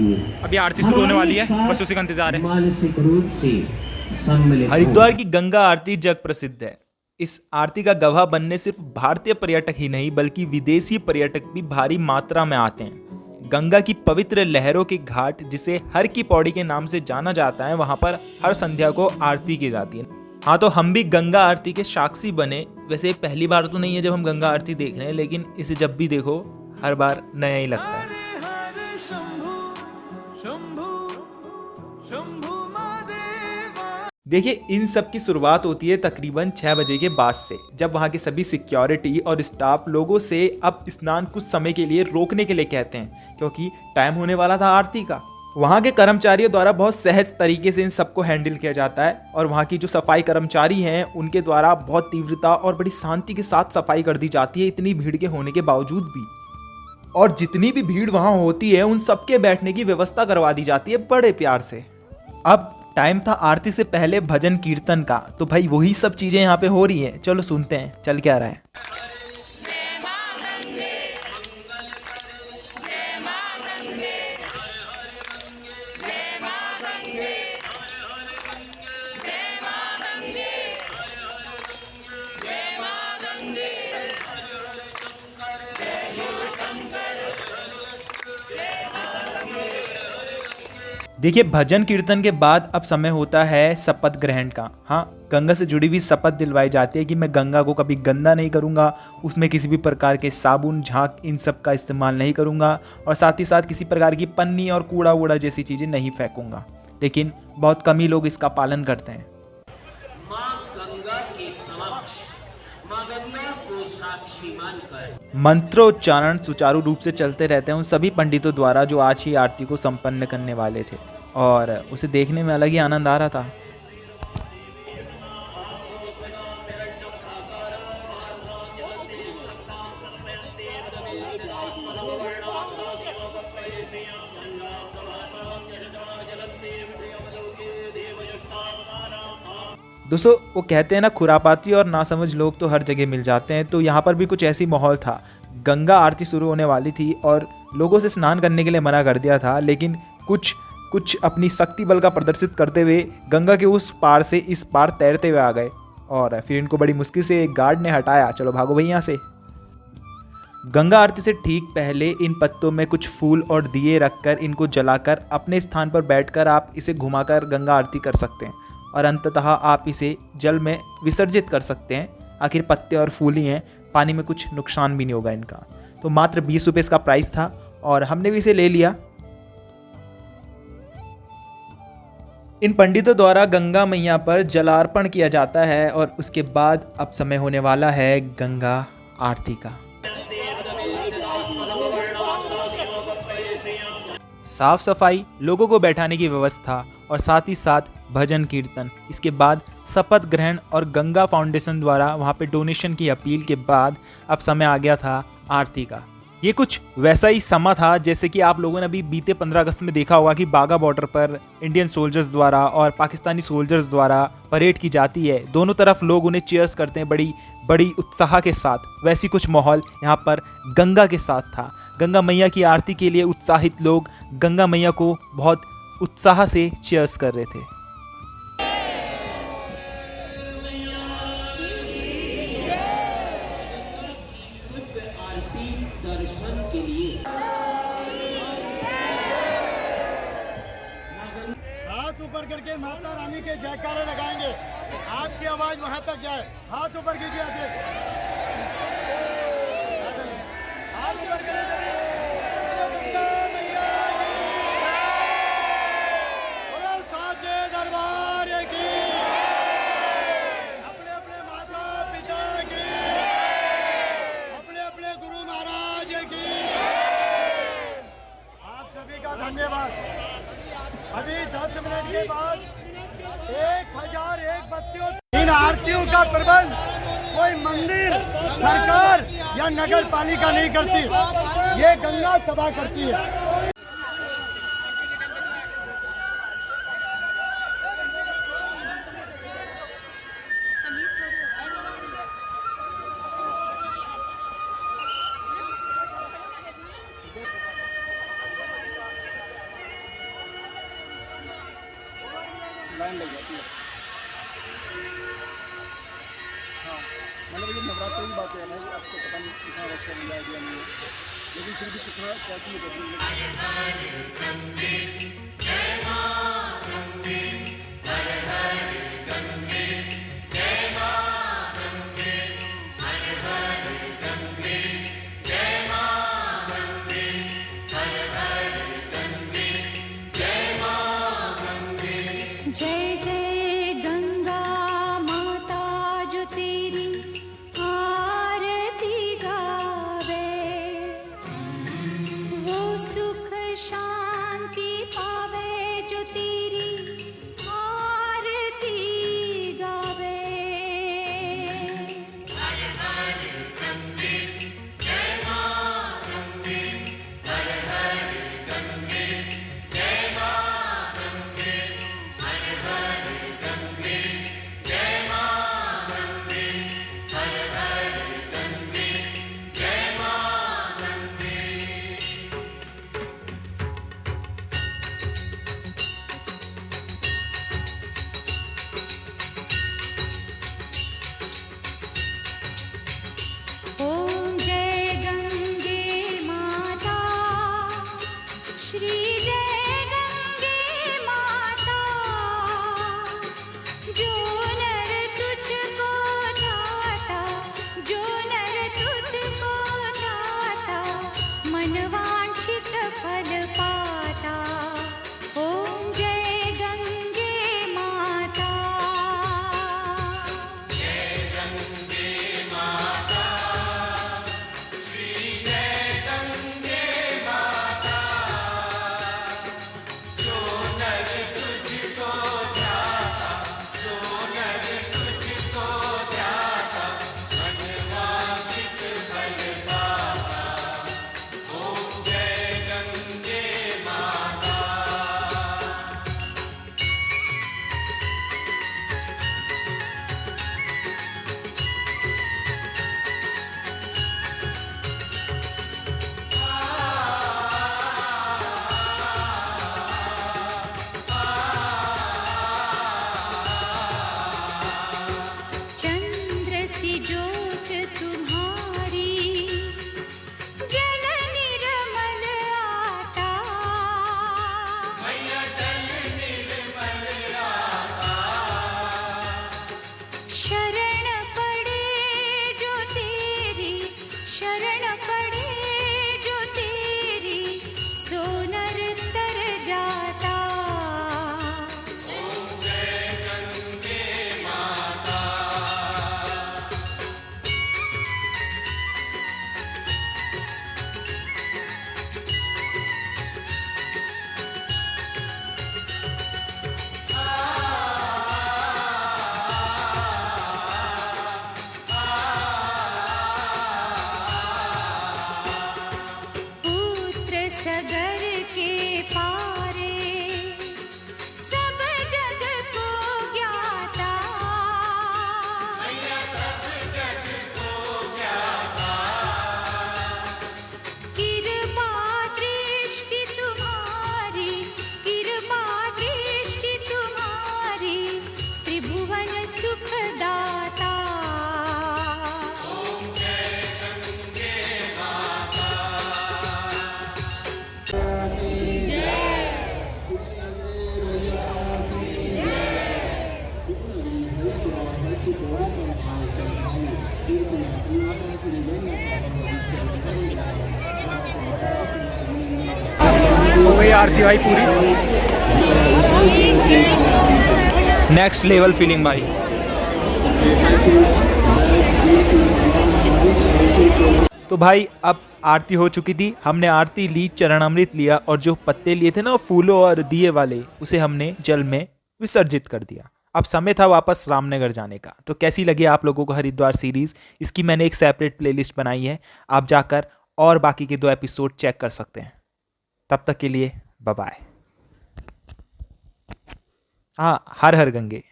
अभी आरती शुरू होने वाली है, बस उसी का इंतजार है। मानसिक रूप से सम्मिलित हरिद्वार की गंगा आरती जग प्रसिद्ध है। इस आरती का गवाह बनने सिर्फ भारतीय पर्यटक ही नहीं बल्कि विदेशी पर्यटक भी भारी मात्रा में आते हैं। गंगा की पवित्र लहरों के घाट, जिसे हर की पौड़ी के नाम से जाना जाता है, वहां पर हर संध्या को आरती की जाती है। हाँ, तो हम भी गंगा आरती के साक्षी बने। वैसे पहली बार तो नहीं है जब हम गंगा आरती देख रहे हैं, लेकिन इसे जब भी देखो हर बार नया ही लगता है। देखिए, इन सब की शुरुआत होती है तकरीबन 6 बजे के बाद से, जब वहाँ के सभी सिक्योरिटी और स्टाफ लोगों से अब स्नान कुछ समय के लिए रोकने के लिए कहते हैं, क्योंकि टाइम होने वाला था आरती का। वहाँ के कर्मचारियों द्वारा बहुत सहज तरीके से इन सबको हैंडल किया जाता है, और वहाँ की जो सफाई कर्मचारी हैं उनके द्वारा बहुत तीव्रता और बड़ी शांति के साथ सफाई कर दी जाती है, इतनी भीड़ के होने के बावजूद भी। और जितनी भी भीड़ वहाँ होती है उन सबके बैठने की व्यवस्था करवा दी जाती है बड़े प्यार से। अब टाइम था आरती से पहले भजन कीर्तन का, तो भाई वही सब चीजें यहाँ पे हो रही हैं। चलो सुनते हैं चल क्या रहा है। देखिए, भजन कीर्तन के बाद अब समय होता है शपथ ग्रहण का। हाँ, गंगा से जुड़ी हुई शपथ दिलवाई जाती है कि मैं गंगा को कभी गंदा नहीं करूँगा, उसमें किसी भी प्रकार के साबुन, झाग इन सब का इस्तेमाल नहीं करूँगा, और साथ ही साथ किसी प्रकार की पन्नी और कूड़ा वूड़ा जैसी चीज़ें नहीं फेंकूंगा। लेकिन बहुत कम ही लोग इसका पालन करते हैं। मंत्रोच्चारण सुचारू रूप से चलते रहते हैं उन सभी पंडितों द्वारा जो आज ही आरती को संपन्न करने वाले थे, और उसे देखने में अलग ही आनंद आ रहा था। दोस्तों, वो कहते हैं ना, खुरापाती और नासमझ लोग तो हर जगह मिल जाते हैं, तो यहाँ पर भी कुछ ऐसी माहौल था। गंगा आरती शुरू होने वाली थी और लोगों से स्नान करने के लिए मना कर दिया था, लेकिन कुछ अपनी शक्ति बल का प्रदर्शित करते हुए गंगा के उस पार से इस पार तैरते हुए आ गए, और फिर इनको बड़ी मुश्किल से एक गार्ड ने हटाया। चलो भागो भाई यहाँ से। गंगा आरती से ठीक पहले इन पत्तों में कुछ फूल और दिए रखकर इनको जलाकर अपने स्थान पर बैठकर आप इसे घुमाकर गंगा आरती कर सकते हैं, और अंततः आप इसे जल में विसर्जित कर सकते हैं। आखिर पत्ते और फूल ही हैं, पानी में कुछ नुकसान भी नहीं होगा इनका। तो मात्र 20 रुपये इसका प्राइस था और हमने भी इसे ले लिया। इन पंडितों द्वारा गंगा मैया पर जलार्पण किया जाता है, और उसके बाद अब समय होने वाला है गंगा आरती का। साफ सफाई, लोगों को बैठाने की व्यवस्था, और साथ ही साथ भजन कीर्तन। इसके बाद शपथ ग्रहण और गंगा फाउंडेशन द्वारा वहाँ पे डोनेशन की अपील के बाद अब समय आ गया था आरती का। ये कुछ वैसा ही समा था जैसे कि आप लोगों ने अभी बीते 15 अगस्त में देखा होगा कि बागा बॉर्डर पर इंडियन सोल्जर्स द्वारा और पाकिस्तानी सोल्जर्स द्वारा परेड की जाती है। दोनों तरफ लोग उन्हें चीयर्स करते हैं बड़ी बड़ी उत्साह के साथ। वैसी कुछ माहौल यहाँ पर गंगा के साथ था। गंगा मैया की आरती के लिए उत्साहित लोग गंगा मैया को बहुत उत्साह से चीयर्स कर रहे थे। हाथ ऊपर करके माता रानी के जयकारे लगाएंगे। आपकी आवाज वहां तक जाए। हाथ ऊपर कीजिए, हाथ ऊपर करिए। दरबार की, अपने अपने माता पिता की, अपने अपने गुरु महाराज की, आप सभी का धन्यवाद। अभी 10 मिनट के बाद 1001 बत्तियों, इन आरतियों का प्रबंध कोई मंदिर, सरकार या नगर पालिका नहीं करती, ये गंगा सभा करती है। लाइन लग जाती है। हाँ, मतलब ये नवरात्रि की बात है ना, आपको पता नहीं कितना रक्षा मिला आइडिया नहीं है, लेकिन फिर भी कितना कैसी जय जय गंगा माता जो तेरी आरती गावे, वो सुख शांति पावे जो तेरी आरती गावे। हर हर गंगे जय मां गंगे, हर हर गंगे जय मां गंगे, हर हर गंगे जय मां गंगे, हर हर गंगे जय मां गंगे। ओम जय गंगे माता, श्री जय गंगे माता, जो नर तुझको ध्याता, जो नर तुझको ध्याता, मनवांछित फल पाता। ओम जय गंगे माता। चंद्र सी ज्योत तुम्हारी, जल निर्मल आता, शरण पड़े जो तेरी, शरण पड़े जो तेरी, सो नर तर जाता। पुत्र सगर के पारे, सब जग को ज्ञाता, कृपा दृष्टि तुम्हारी, कृपा दृष्टि तुम्हारी, त्रिभुवन सुखदाता। हो गई आरती भाई पूरी। नेक्स्ट लेवल फीलिंग भाई। तो भाई अब आरती हो चुकी थी, हमने आरती ली, चरणामृत लिया और जो पत्ते लिए थे ना फूलों और दिए वाले, उसे हमने जल में विसर्जित कर दिया। अब समय था वापस रामनगर जाने का। तो कैसी लगी आप लोगों को हरिद्वार सीरीज़? इसकी मैंने एक सेपरेट प्लेलिस्ट बनाई है, आप जाकर और बाकी के 2 एपिसोड चेक कर सकते हैं। तब तक के लिए बाय बाय। हाँ, हर हर गंगे।